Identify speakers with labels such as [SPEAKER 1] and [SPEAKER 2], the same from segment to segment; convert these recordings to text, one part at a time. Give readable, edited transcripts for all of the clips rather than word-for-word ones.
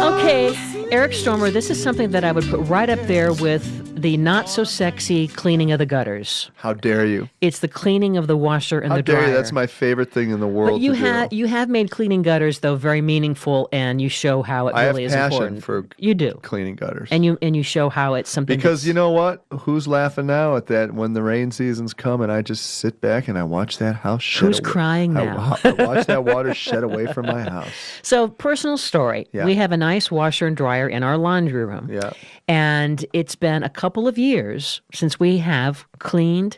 [SPEAKER 1] Okay, Eric Stromer, this is something that I would put right up there with the not-so-sexy cleaning of the gutters.
[SPEAKER 2] How dare you?
[SPEAKER 1] It's the cleaning of the washer and the dryer.
[SPEAKER 2] How dare you? That's my favorite thing in the world
[SPEAKER 1] But you
[SPEAKER 2] to do.
[SPEAKER 1] You have made cleaning gutters, though, very meaningful, and you show how it really is important.
[SPEAKER 2] I have passion for
[SPEAKER 1] you do.
[SPEAKER 2] Cleaning gutters.
[SPEAKER 1] And you show how it's something
[SPEAKER 2] because you know what? Who's laughing now at that when the rain season's come and I just sit back and I watch that house shed
[SPEAKER 1] Who's crying now?
[SPEAKER 2] I watch that water shed away from my house.
[SPEAKER 1] So, personal story.
[SPEAKER 2] Yeah.
[SPEAKER 1] We have a nice washer and dryer in our laundry room.
[SPEAKER 2] Yeah.
[SPEAKER 1] And it's been a couple of years since we have cleaned,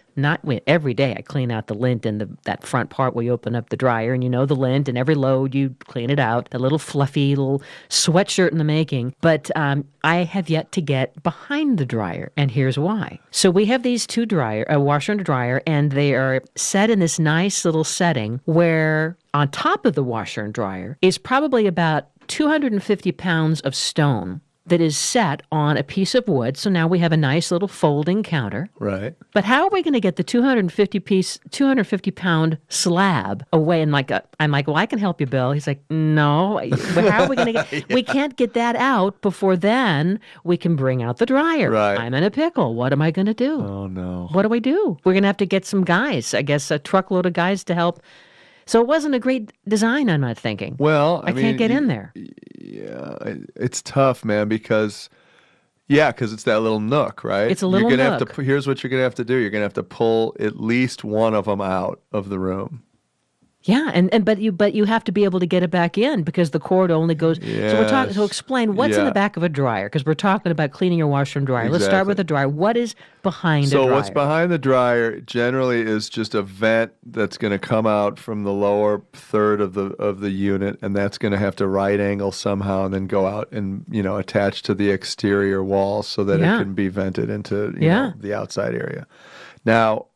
[SPEAKER 1] every day I clean out the lint in that front part where you open up the dryer and the lint, and every load you clean it out, a little fluffy little sweatshirt in the making. But I have yet to get behind the dryer, and here's why. So we have these two a washer and a dryer, and they are set in this nice little setting where on top of the washer and dryer is probably about 250 pounds of stone that is set on a piece of wood. So now we have a nice little folding counter.
[SPEAKER 2] Right.
[SPEAKER 1] But how are we going to get the 250 pound slab away? And I'm like, well, I can help you, Bill. He's like, no. How are we going to get? Yeah. We can't get that out before then we can bring out the dryer.
[SPEAKER 2] Right.
[SPEAKER 1] I'm in a pickle. What am I going to do?
[SPEAKER 2] Oh no.
[SPEAKER 1] What do we do? We're going to have to get some guys. I guess a truckload of guys to help. So it wasn't a great design, I'm not thinking.
[SPEAKER 2] Well,
[SPEAKER 1] I can't get in there.
[SPEAKER 2] Yeah, it's tough, man, because it's that little nook, right?
[SPEAKER 1] It's a little nook.
[SPEAKER 2] Here's what you're going to have to do. You're going to have to pull at least one of them out of the room.
[SPEAKER 1] Yeah, but you have to be able to get it back in because the cord only goes.
[SPEAKER 2] Yes.
[SPEAKER 1] So we're talking. So explain what's in the back of a dryer because we're talking about cleaning your washer and dryer. Let's start with the dryer. What is behind a dryer?
[SPEAKER 2] So what's behind the dryer generally is just a vent that's going to come out from the lower third of the unit, and that's going to have to right angle somehow and then go out and attach to the exterior wall so that it can be vented into the outside area. Now,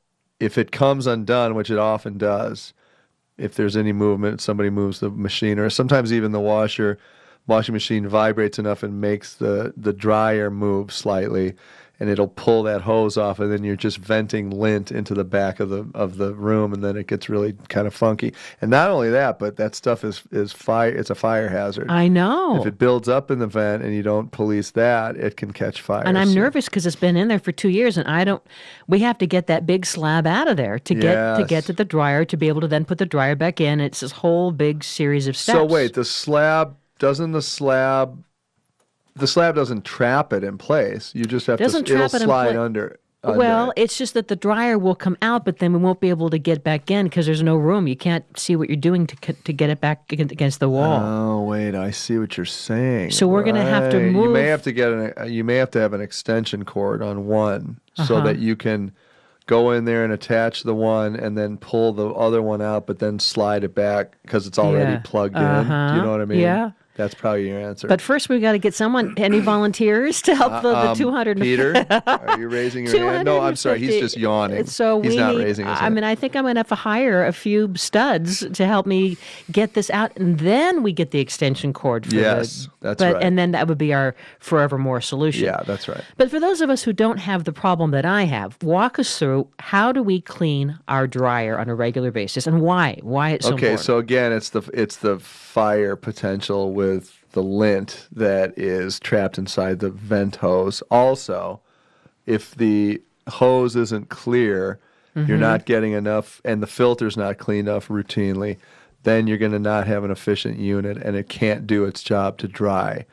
[SPEAKER 2] if it comes undone, which it often does. If there's any movement, somebody moves the machine, or sometimes even the washing machine vibrates enough and makes the dryer move slightly, and it'll pull that hose off, and then you're just venting lint into the back of the room, and then it gets really kind of funky. And not only that, but that stuff is fire. It's a fire hazard.
[SPEAKER 1] I know.
[SPEAKER 2] If it builds up in the vent and you don't police that, it can catch fire.
[SPEAKER 1] And I'm nervous because it's been in there for 2 years, and we have to get that big slab out of there to get to the dryer to be able to then put the dryer back in. It's this whole big series of steps.
[SPEAKER 2] So wait, the slab doesn't trap it in place. You just have it'll slide under.
[SPEAKER 1] Well, it's just that the dryer will come out, but then we won't be able to get back in because there's no room. You can't see what you're doing to get it back against the wall.
[SPEAKER 2] Oh, wait, I see what you're saying.
[SPEAKER 1] So we're going to have to move.
[SPEAKER 2] You may have to have an extension cord on one so that you can go in there and attach the one and then pull the other one out, but then slide it back because it's already plugged in. Do you know what I mean?
[SPEAKER 1] Yeah.
[SPEAKER 2] That's probably your answer.
[SPEAKER 1] But first, we've got to get any volunteers to help the 200.
[SPEAKER 2] Peter, are you raising your hand? No, I'm sorry. He's just yawning.
[SPEAKER 1] So
[SPEAKER 2] he's not raising his hand.
[SPEAKER 1] I think I'm going to have to hire a few studs to help me get this out, and then we get the extension cord.
[SPEAKER 2] That's right.
[SPEAKER 1] And then that would be our forevermore solution.
[SPEAKER 2] Yeah, that's right.
[SPEAKER 1] But for those of us who don't have the problem that I have, walk us through how do we clean our dryer on a regular basis, and why? Why it's so important?
[SPEAKER 2] Okay, so again, it's the fire potential with the lint that is trapped inside the vent hose. Also, if the hose isn't clear, you're not getting enough, and the filter's not cleaned enough routinely, then you're going to not have an efficient unit, and it can't do its job to dry.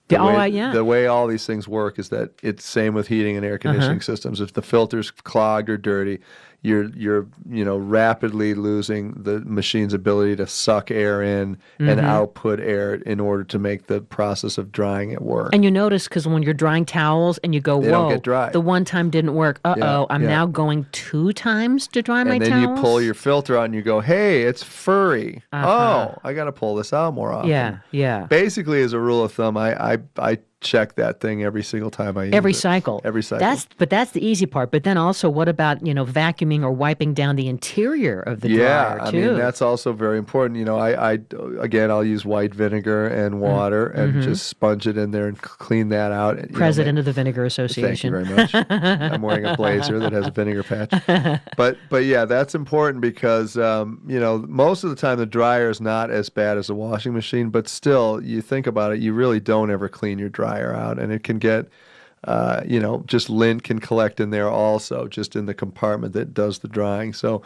[SPEAKER 2] The way all these things work is that it's same with heating and air conditioning systems. If the filter's clogged or dirty, you're rapidly losing the machine's ability to suck air in and output air in order to make the process of drying it work.
[SPEAKER 1] And you notice because when you're drying towels and you go,
[SPEAKER 2] they don't get dry.
[SPEAKER 1] The one time didn't work. I'm now going 2 times to dry my towels.
[SPEAKER 2] And then you pull your filter out and you go, hey, it's furry. Oh, I got to pull this out more often.
[SPEAKER 1] Yeah.
[SPEAKER 2] Basically, as a rule of thumb, I check that thing every single time I use
[SPEAKER 1] Every
[SPEAKER 2] it.
[SPEAKER 1] cycle.
[SPEAKER 2] Every cycle.
[SPEAKER 1] That's the easy part. But then also, what about, vacuuming or wiping down the interior of the dryer
[SPEAKER 2] I
[SPEAKER 1] too?
[SPEAKER 2] mean, that's also very important. Again, I'll use white vinegar and water and just sponge it in there and clean that out.
[SPEAKER 1] President of the Vinegar
[SPEAKER 2] Thank you
[SPEAKER 1] Association.
[SPEAKER 2] very much. I'm wearing a blazer that has a vinegar patch. But yeah, that's important because most of the time the dryer is not as bad as the washing machine, but still, you think about it, you really don't ever clean your dryer out, and it can get just lint can collect in there also, just in the compartment that does the drying. So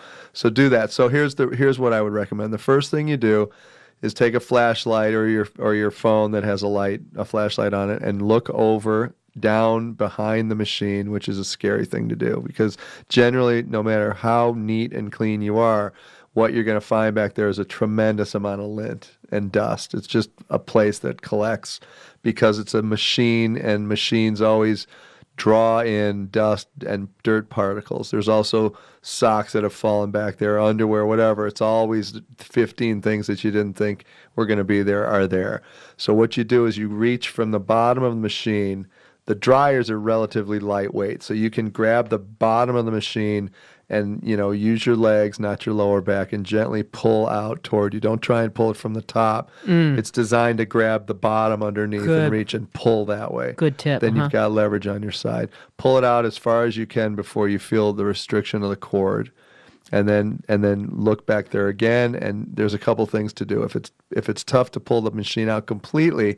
[SPEAKER 2] do that. So here's what I would recommend. The first thing you do is take a flashlight or your phone that has a flashlight on it, and look over down behind the machine, which is a scary thing to do because generally, no matter how neat and clean you are, what you're going to find back there is a tremendous amount of lint and dust. It's just a place that collects because it's a machine, and machines always draw in dust and dirt particles. There's also socks that have fallen back there, underwear, whatever. It's always 15 things that you didn't think were going to be there are there. So what you do is you reach from the bottom of the machine. The dryers are relatively lightweight, so you can grab the bottom of the machine and use your legs, not your lower back, and gently pull out toward you. Don't try and pull it from the top. It's designed to grab the bottom underneath and reach and pull that way.
[SPEAKER 1] Good tip.
[SPEAKER 2] Then you've got leverage on your side. Pull it out as far as you can before you feel the restriction of the cord. And then look back there again, and there's a couple things to do. If it's tough to pull the machine out completely,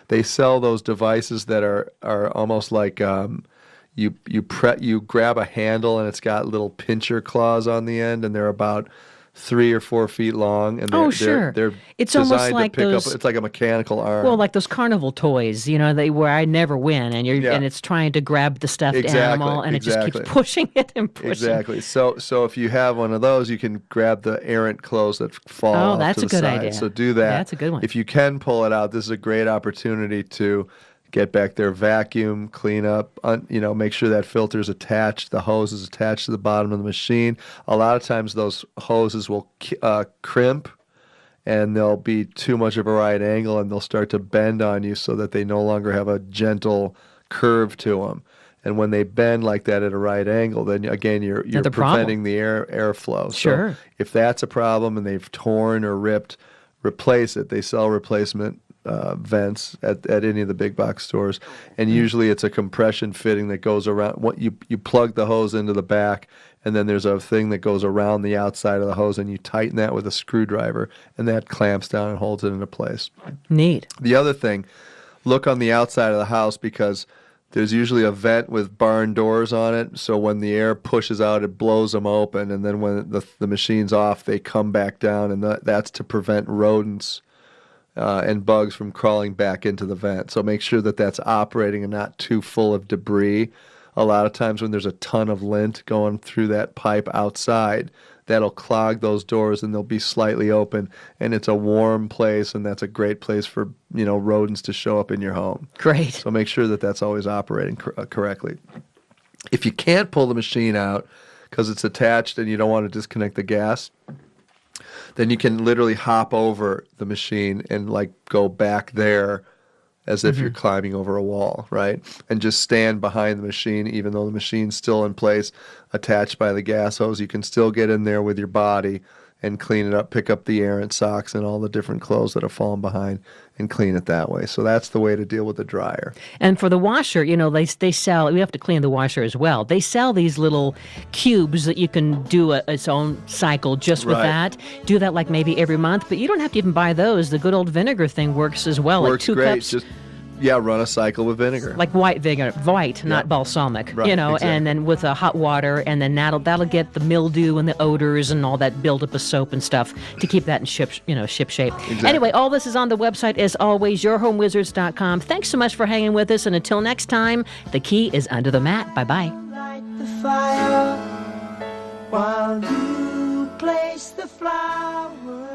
[SPEAKER 2] they sell those devices that are almost like you grab a handle and it's got little pincher claws on the end, and they're about 3 or 4 feet long, and they're
[SPEAKER 1] it's
[SPEAKER 2] designed
[SPEAKER 1] almost like
[SPEAKER 2] to pick
[SPEAKER 1] those,
[SPEAKER 2] up. It's like a mechanical arm.
[SPEAKER 1] Well, like those carnival toys, where I never win, and and it's trying to grab the stuffed animal, and it just keeps pushing it and pushing.
[SPEAKER 2] Exactly. So if you have one of those, you can grab the errant clothes that fall off
[SPEAKER 1] that's
[SPEAKER 2] to
[SPEAKER 1] a
[SPEAKER 2] the
[SPEAKER 1] good
[SPEAKER 2] side.
[SPEAKER 1] idea.
[SPEAKER 2] So do that.
[SPEAKER 1] That's a good one.
[SPEAKER 2] If you can pull it out, this is a great opportunity to get back there, vacuum, clean up, make sure that filter is attached, the hose is attached to the bottom of the machine. A lot of times those hoses will crimp, and they'll be too much of a right angle, and they'll start to bend on you so that they no longer have a gentle curve to them. And when they bend like that at a right angle, then again, you're preventing the airflow.
[SPEAKER 1] Sure.
[SPEAKER 2] So if that's a problem and they've torn or ripped, replace it. They sell replacement vents at any of the big box stores, and usually it's a compression fitting that goes around. What you plug the hose into the back, and then there's a thing that goes around the outside of the hose, and you tighten that with a screwdriver, and that clamps down and holds it into place.
[SPEAKER 1] Neat.
[SPEAKER 2] The other thing, look on the outside of the house, because there's usually a vent with barn doors on it, so when the air pushes out, it blows them open, and then when the machine's off, they come back down, and that's to prevent rodents and bugs from crawling back into the vent. So make sure that that's operating and not too full of debris. A lot of times when there's a ton of lint going through that pipe outside, that'll clog those doors and they'll be slightly open, and it's a warm place, and that's a great place for rodents to show up in your home.
[SPEAKER 1] Great.
[SPEAKER 2] So make sure that that's always operating correctly. If you can't pull the machine out because it's attached and you don't want to disconnect the gas, then you can literally hop over the machine and go back there as if you're climbing over a wall, right? And just stand behind the machine, even though the machine's still in place, attached by the gas hose. You can still get in there with your body and clean it up, pick up the errant socks and all the different clothes that have fallen behind, and clean it that way. So that's the way to deal with the dryer.
[SPEAKER 1] And for the washer, they sell, we have to clean the washer as well. They sell these little cubes that you can do its own cycle just with that. Do that maybe every month, but you don't have to even buy those. The good old vinegar thing works as well.
[SPEAKER 2] Works
[SPEAKER 1] 2
[SPEAKER 2] great.
[SPEAKER 1] cups.
[SPEAKER 2] Run a cycle with vinegar.
[SPEAKER 1] Like white vinegar, not balsamic,
[SPEAKER 2] Right, exactly.
[SPEAKER 1] And then with hot water, and then that'll get the mildew and the odors and all that buildup of soap and stuff to keep that in ship shape.
[SPEAKER 2] Exactly.
[SPEAKER 1] Anyway, all this is on the website as always, yourhomewizards.com. Thanks so much for hanging with us, and until next time, the key is under the mat. Bye-bye.
[SPEAKER 3] Light the fire while you place the flowers.